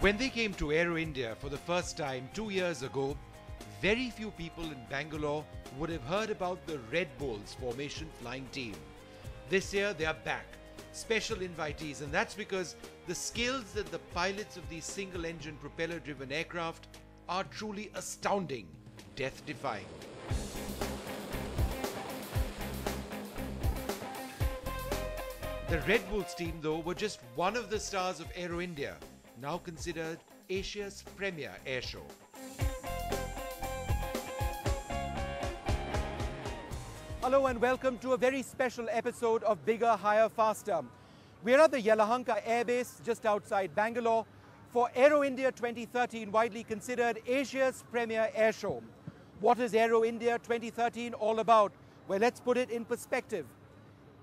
When they came to Aero India for the first time 2 years ago, very few people in Bangalore would have heard about the Red Bulls formation flying team. This year they are back, special invitees, and that's because the skills that the pilots of these single-engine propeller-driven aircraft are truly astounding, death-defying. The Red Bulls team, though, were just one of the stars of Aero India, now considered Asia's premier air show. Hello and welcome to a very special episode of Bigger, Higher, Faster. We're at the Yelahanka Air Base just outside Bangalore for Aero India 2013, widely considered Asia's premier air show. What is Aero India 2013 all about? Well, let's put it in perspective.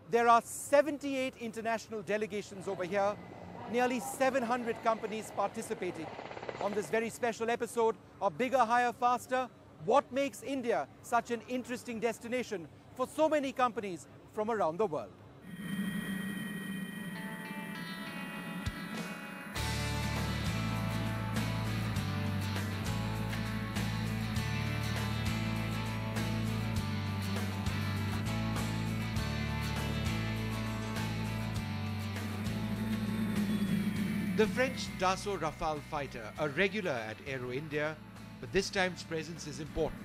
There are 78 international delegations over here, nearly 700 companies participating. On this very special episode of Bigger, Higher, Faster, what makes India such an interesting destination for so many companies from around the world? The French Dassault Rafale fighter, a regular at Aero India, but this time's presence is important.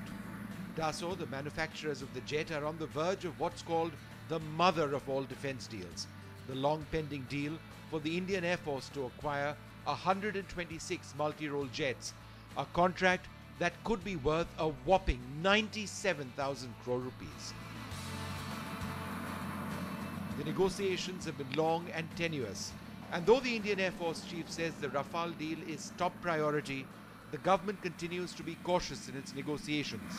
Dassault, the manufacturers of the jet, are on the verge of what's called the mother of all defense deals, the long-pending deal for the Indian Air Force to acquire 126 multi-role jets, a contract that could be worth a whopping 97,000 crore rupees. The negotiations have been long and tenuous, and though the Indian Air Force chief says the Rafale deal is top priority, the government continues to be cautious in its negotiations.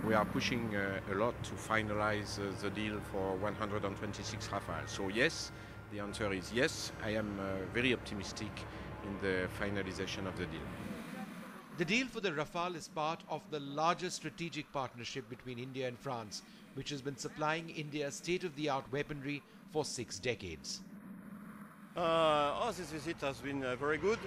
We are pushing a lot to finalize the deal for 126 Rafale. So yes, the answer is yes. I am very optimistic in the finalization of the deal. The deal for the Rafale is part of the largest strategic partnership between India and France, which has been supplying India state-of-the-art weaponry for 6 decades. This visit has been very good,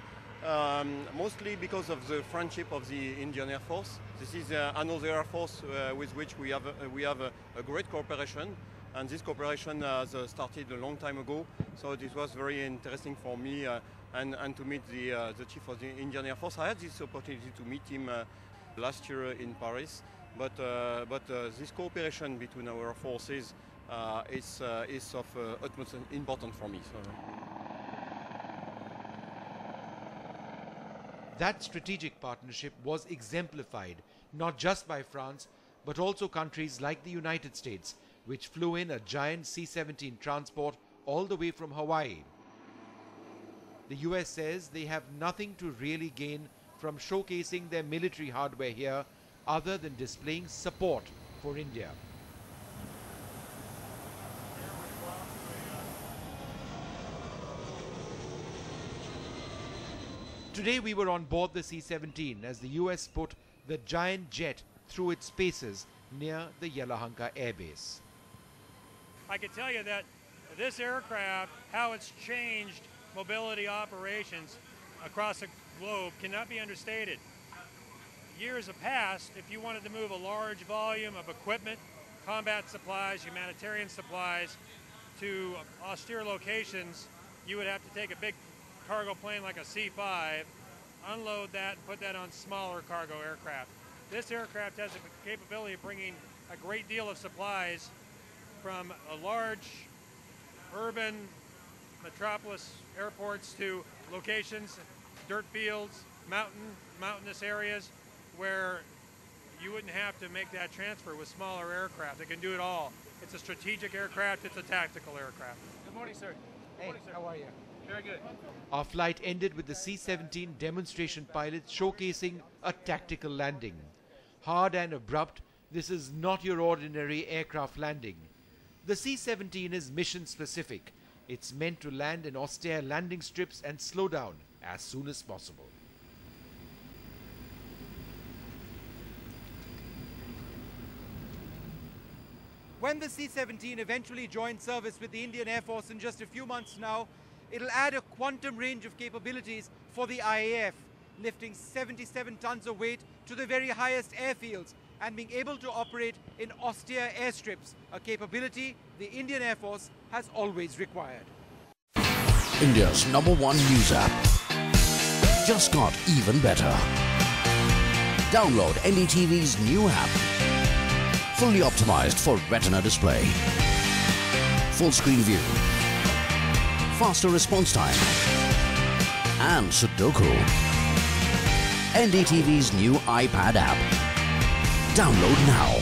mostly because of the friendship of the Indian Air Force. This is another Air Force with which we have a great cooperation, and this cooperation has started a long time ago. So this was very interesting for me and to meet the chief of the Indian Air Force. I had this opportunity to meet him last year in Paris, but this cooperation between our forces is of utmost importance for me. So. That strategic partnership was exemplified not just by France, but also countries like the United States, which flew in a giant C-17 transport all the way from Hawaii. The US says they have nothing to really gain from showcasing their military hardware here other than displaying support for India. Today we were on board the C-17 as the US put the giant jet through its paces near the Yelahanka Air Base. I can tell you that this aircraft, how it's changed mobility operations across the globe, cannot be understated. Years have passed, if you wanted to move a large volume of equipment, combat supplies, humanitarian supplies to austere locations, you would have to take a big cargo plane like a C-5, unload that and put that on smaller cargo aircraft. This aircraft has the capability of bringing a great deal of supplies from a large urban metropolis airports to locations, dirt fields, mountainous areas where you wouldn't have to make that transfer with smaller aircraft. It can do it all. It's a strategic aircraft, it's a tactical aircraft. Good morning, sir. Hey, morning, sir. how are you? Very good. Our flight ended with the C-17 demonstration pilots showcasing a tactical landing. Hard and abrupt, this is not your ordinary aircraft landing. The C-17 is mission specific. It's meant to land in austere landing strips and slow down as soon as possible. When the C-17 eventually joined service with the Indian Air Force in just a few months now, It'll add a quantum range of capabilities for the IAF, lifting 77 tons of weight to the very highest airfields and being able to operate in austere airstrips, a capability the Indian Air Force has always required. India's #1 news app just got even better. Download NDTV's new app. Fully optimized for retina display. Full screen view. Faster response time. And Sudoku. NDTV's new iPad app. Download now.